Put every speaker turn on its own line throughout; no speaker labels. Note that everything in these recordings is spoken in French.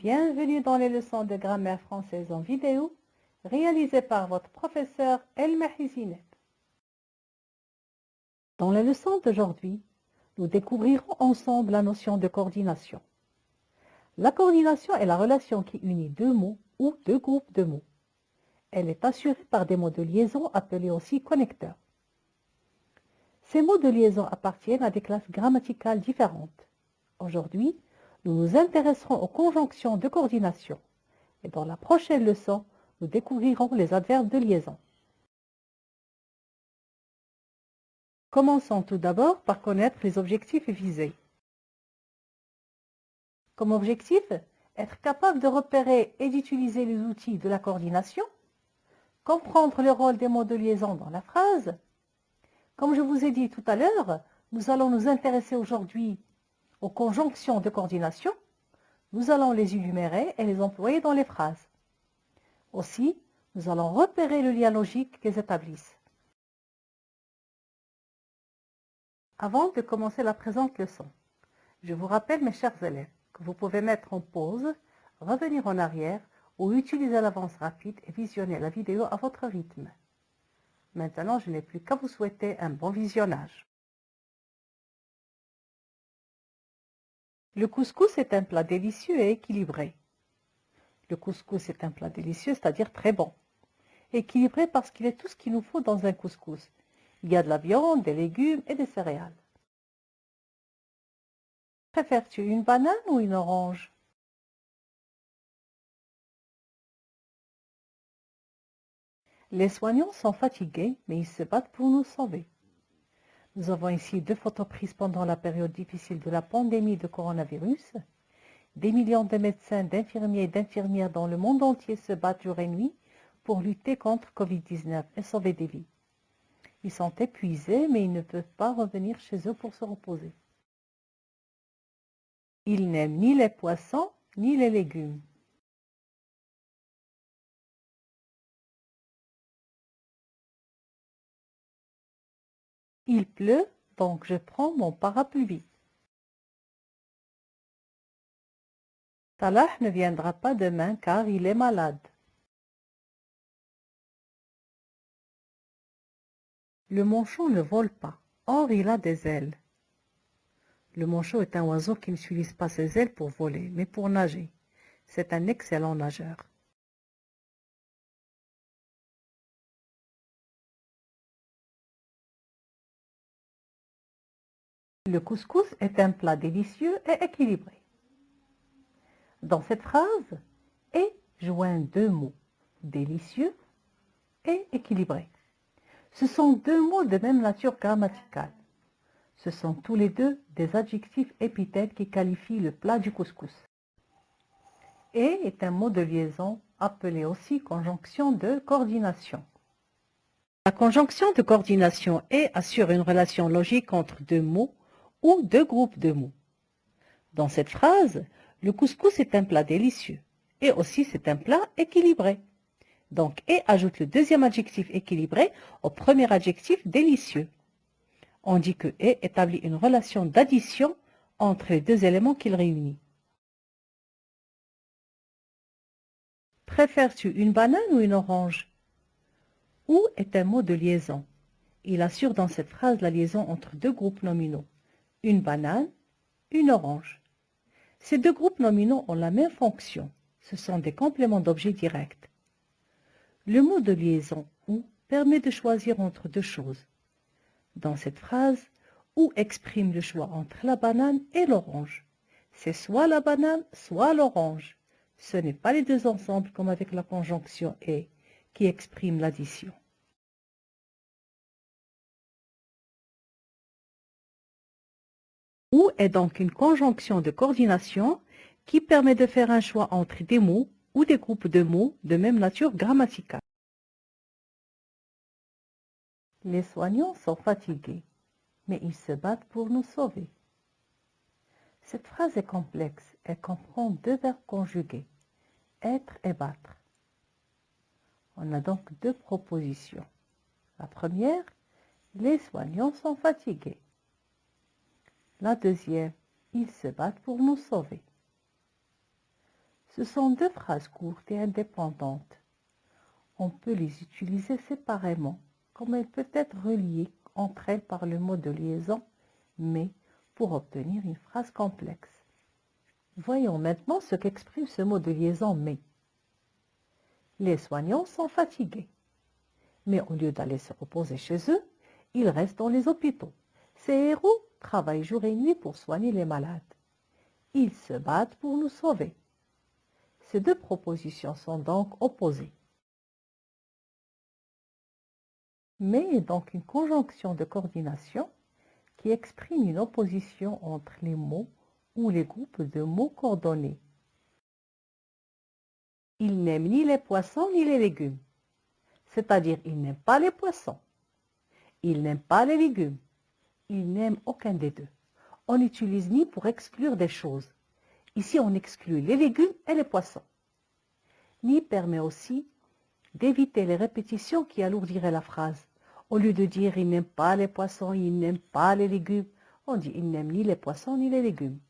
Bienvenue dans les leçons de grammaire française en vidéo réalisées par votre professeur El-Mahi Zineb. Dans les leçons d'aujourd'hui, nous découvrirons ensemble la notion de coordination. La coordination est la relation qui unit deux mots ou deux groupes de mots. Elle est assurée par des mots de liaison appelés aussi connecteurs. Ces mots de liaison appartiennent à des classes grammaticales différentes. Aujourd'hui, nous nous intéresserons aux conjonctions de coordination. Et dans la prochaine leçon, nous découvrirons les adverbes de liaison. Commençons tout d'abord par connaître les objectifs visés. Comme objectif, être capable de repérer et d'utiliser les outils de la coordination, comprendre le rôle des mots de liaison dans la phrase. Comme je vous ai dit tout à l'heure, nous allons nous intéresser aujourd'hui aux conjonctions de coordination. Nous allons les énumérer et les employer dans les phrases. Aussi, nous allons repérer le lien logique qu'elles établissent. Avant de commencer la présente leçon, je vous rappelle, mes chers élèves, que vous pouvez mettre en pause, revenir en arrière ou utiliser l'avance rapide et visionner la vidéo à votre rythme. Maintenant, je n'ai plus qu'à vous souhaiter un bon visionnage. Le couscous est un plat délicieux et équilibré. Le couscous est un plat délicieux, c'est-à-dire très bon. Équilibré parce qu'il est tout ce qu'il nous faut dans un couscous. Il y a de la viande, des légumes et des céréales. Préfères-tu une banane ou une orange? Les soignants sont fatigués, mais ils se battent pour nous sauver. Nous avons ici deux photos prises pendant la période difficile de la pandémie de coronavirus. Des millions de médecins, d'infirmiers et d'infirmières dans le monde entier se battent jour et nuit pour lutter contre Covid-19 et sauver des vies. Ils sont épuisés, mais ils ne peuvent pas revenir chez eux pour se reposer. Ils n'aiment ni les poissons, ni les légumes. Il pleut, donc je prends mon parapluie. Salah ne viendra pas demain car il est malade. Le manchot ne vole pas, or il a des ailes. Le manchot est un oiseau qui n'utilise pas ses ailes pour voler, mais pour nager. C'est un excellent nageur. Le couscous est un plat délicieux et équilibré. Dans cette phrase, est joint deux mots, délicieux et équilibré. Ce sont deux mots de même nature grammaticale. Ce sont tous les deux des adjectifs épithètes qui qualifient le plat du couscous. Et est un mot de liaison appelé aussi conjonction de coordination. La conjonction de coordination et assure une relation logique entre deux mots ou deux groupes de mots. Dans cette phrase, le couscous est un plat délicieux et aussi c'est un plat équilibré. Donc, et ajoute le deuxième adjectif équilibré au premier adjectif délicieux. On dit que et établit une relation d'addition entre les deux éléments qu'il réunit. Préfères-tu une banane ou une orange? Ou est un mot de liaison. Il assure dans cette phrase la liaison entre deux groupes nominaux. Une banane, une orange. Ces deux groupes nominaux ont la même fonction. Ce sont des compléments d'objets directs. Le mot de liaison ou permet de choisir entre deux choses. Dans cette phrase, ou exprime le choix entre la banane et l'orange. C'est soit la banane, soit l'orange. Ce n'est pas les deux ensemble comme avec la conjonction et qui exprime l'addition. Ou est donc une conjonction de coordination qui permet de faire un choix entre des mots ou des groupes de mots de même nature grammaticale. Les soignants sont fatigués, mais ils se battent pour nous sauver. Cette phrase est complexe. Elle comprend deux verbes conjugués, être et battre. On a donc deux propositions. La première, les soignants sont fatigués. La deuxième, ils se battent pour nous sauver. Ce sont deux phrases courtes et indépendantes. On peut les utiliser séparément, comme elles peuvent être reliées entre elles par le mot de liaison, mais pour obtenir une phrase complexe. Voyons maintenant ce qu'exprime ce mot de liaison « mais ». Les soignants sont fatigués. Mais au lieu d'aller se reposer chez eux, ils restent dans les hôpitaux. Ces héros travaillent jour et nuit pour soigner les malades. Ils se battent pour nous sauver. Ces deux propositions sont donc opposées. Mais est donc une conjonction de coordination qui exprime une opposition entre les mots ou les groupes de mots coordonnés. Il n'aime ni les poissons ni les légumes. C'est-à-dire, il n'aime pas les poissons. Il n'aime pas les légumes. Il n'aime aucun des deux. On n'utilise ni pour exclure des choses. Ici, on exclut les légumes et les poissons. Ni permet aussi d'éviter les répétitions qui alourdiraient la phrase. Au lieu de dire « il n'aime pas les poissons »,« il n'aime pas les légumes », on dit « il n'aime ni les poissons ni les légumes ».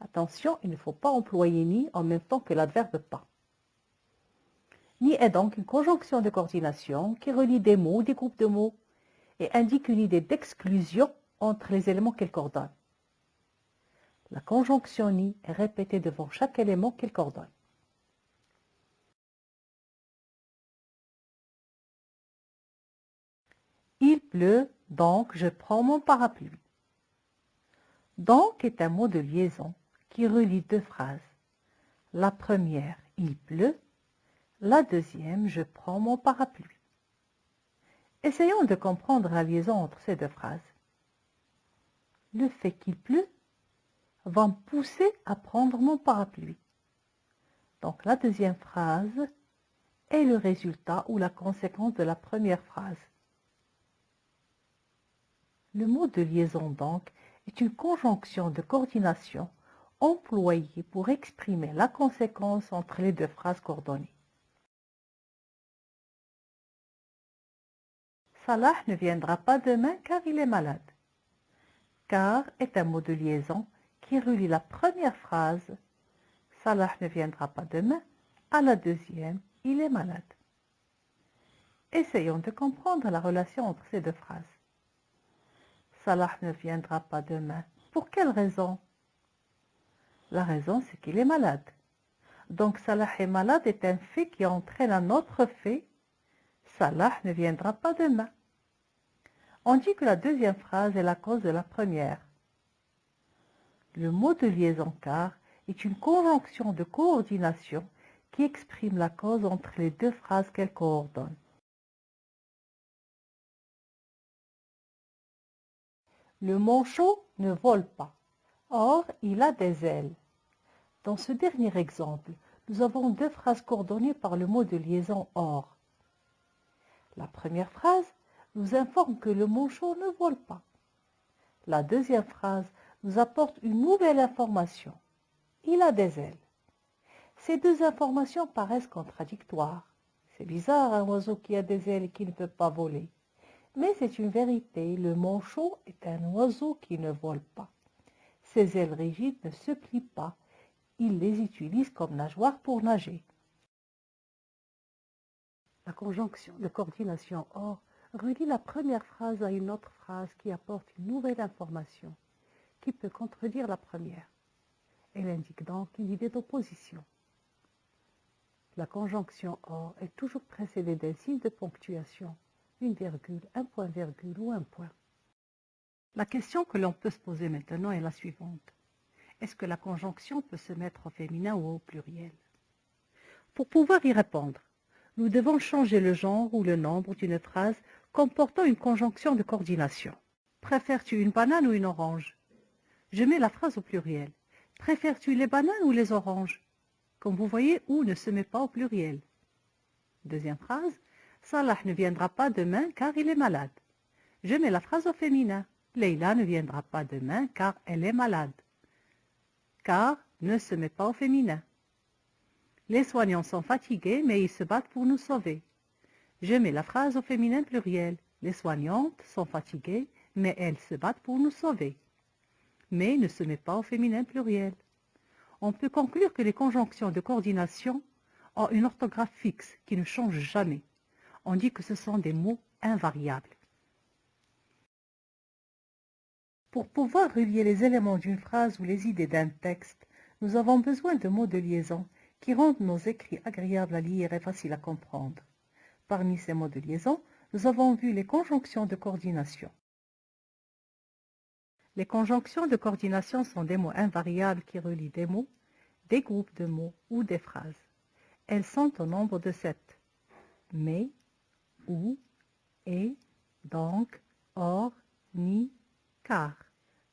Attention, il ne faut pas employer « ni » en même temps que l'adverbe « pas ». Ni est donc une conjonction de coordination qui relie des mots ou des groupes de mots et indique une idée d'exclusion entre les éléments qu'elle coordonne. La conjonction ni est répétée devant chaque élément qu'elle coordonne. Il pleut, donc je prends mon parapluie. Donc est un mot de liaison qui relie deux phrases. La première, il pleut. La deuxième, je prends mon parapluie. Essayons de comprendre la liaison entre ces deux phrases. Le fait qu'il pleut va me pousser à prendre mon parapluie. Donc la deuxième phrase est le résultat ou la conséquence de la première phrase. Le mot de liaison donc est une conjonction de coordination employée pour exprimer la conséquence entre les deux phrases coordonnées. Salah ne viendra pas demain car il est malade. Car est un mot de liaison qui relie la première phrase « Salah ne viendra pas demain » à la deuxième « il est malade ». Essayons de comprendre la relation entre ces deux phrases. Salah ne viendra pas demain. Pour quelle raison? La raison, c'est qu'il est malade. Donc Salah est malade est un fait qui entraîne un autre fait. Salah ne viendra pas demain. On dit que la deuxième phrase est la cause de la première. Le mot de liaison car est une conjonction de coordination qui exprime la cause entre les deux phrases qu'elle coordonne. Le manchot ne vole pas. Or, il a des ailes. Dans ce dernier exemple, nous avons deux phrases coordonnées par le mot de liaison « or ». La première phrase nous informe que le manchot ne vole pas. La deuxième phrase nous apporte une nouvelle information. Il a des ailes. Ces deux informations paraissent contradictoires. C'est bizarre, un oiseau qui a des ailes et qui ne peut pas voler. Mais c'est une vérité, le manchot est un oiseau qui ne vole pas. Ses ailes rigides ne se plient pas. Il les utilise comme nageoire pour nager. La conjonction de coordination « or » relie la première phrase à une autre phrase qui apporte une nouvelle information, qui peut contredire la première. Elle indique donc une idée d'opposition. La conjonction « or » est toujours précédée d'un signe de ponctuation, une virgule, un point-virgule ou un point. La question que l'on peut se poser maintenant est la suivante. Est-ce que la conjonction peut se mettre au féminin ou au pluriel? Pour pouvoir y répondre, nous devons changer le genre ou le nombre d'une phrase comportant une conjonction de coordination. Préfères-tu une banane ou une orange? Je mets la phrase au pluriel. Préfères-tu les bananes ou les oranges? Comme vous voyez, ou ne se met pas au pluriel. Deuxième phrase. Salah ne viendra pas demain car il est malade. Je mets la phrase au féminin. Leïla ne viendra pas demain car elle est malade. Car ne se met pas au féminin. Les soignants sont fatigués mais ils se battent pour nous sauver. Je mets la phrase au féminin pluriel. Les soignantes sont fatiguées mais elles se battent pour nous sauver. Mais ne se met pas au féminin pluriel. On peut conclure que les conjonctions de coordination ont une orthographe fixe qui ne change jamais. On dit que ce sont des mots invariables. Pour pouvoir relier les éléments d'une phrase ou les idées d'un texte, nous avons besoin de mots de liaison qui rendent nos écrits agréables à lire et faciles à comprendre. Parmi ces mots de liaison, nous avons vu les conjonctions de coordination. Les conjonctions de coordination sont des mots invariables qui relient des mots, des groupes de mots ou des phrases. Elles sont au nombre de 7. Mais, ou, et, donc, or, ni, car.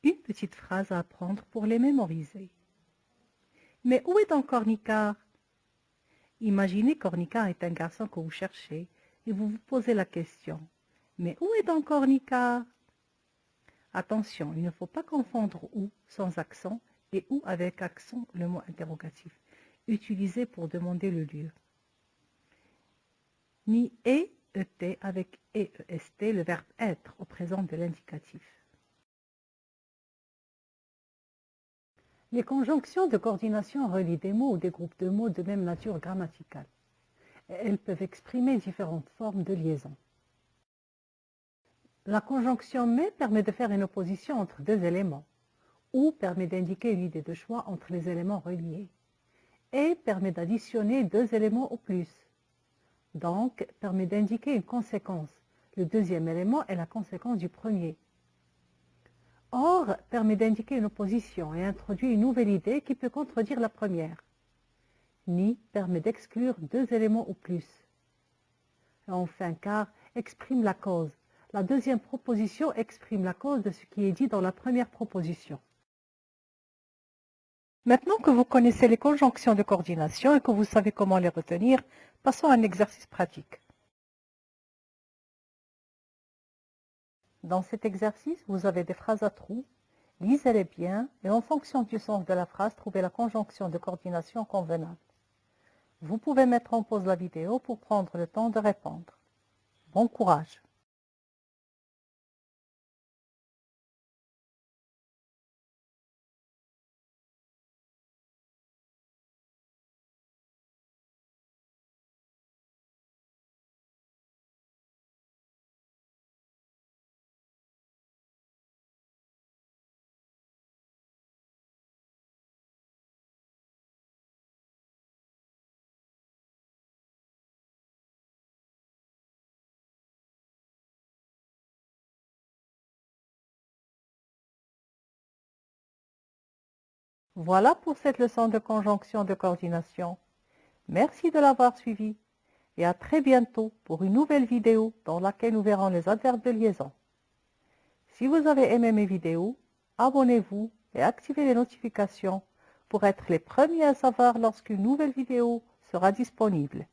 Une petite phrase à apprendre pour les mémoriser. Mais où est donc Cornicard? Imaginez Cornicard est un garçon que vous cherchez et vous vous posez la question. Mais où est donc Cornicard? Attention, il ne faut pas confondre où sans accent et où avec accent le mot interrogatif, utilisé pour demander le lieu. Ni et, avec est, le verbe être au présent de l'indicatif. Les conjonctions de coordination relient des mots ou des groupes de mots de même nature grammaticale. Elles peuvent exprimer différentes formes de liaison. La conjonction mais permet de faire une opposition entre deux éléments, ou permet d'indiquer une idée de choix entre les éléments reliés, et permet d'additionner deux éléments ou plus. Donc, permet d'indiquer une conséquence. Le deuxième élément est la conséquence du premier. Or, permet d'indiquer une opposition et introduit une nouvelle idée qui peut contredire la première. Ni permet d'exclure deux éléments ou plus. Et enfin, car exprime la cause. La deuxième proposition exprime la cause de ce qui est dit dans la première proposition. Maintenant que vous connaissez les conjonctions de coordination et que vous savez comment les retenir, passons à un exercice pratique. Dans cet exercice, vous avez des phrases à trous. Lisez-les bien et en fonction du sens de la phrase, trouvez la conjonction de coordination convenable. Vous pouvez mettre en pause la vidéo pour prendre le temps de répondre. Bon courage! Voilà pour cette leçon de conjonction de coordination. Merci de l'avoir suivi et à très bientôt pour une nouvelle vidéo dans laquelle nous verrons les adverbes de liaison. Si vous avez aimé mes vidéos, abonnez-vous et activez les notifications pour être les premiers à savoir lorsqu'une nouvelle vidéo sera disponible.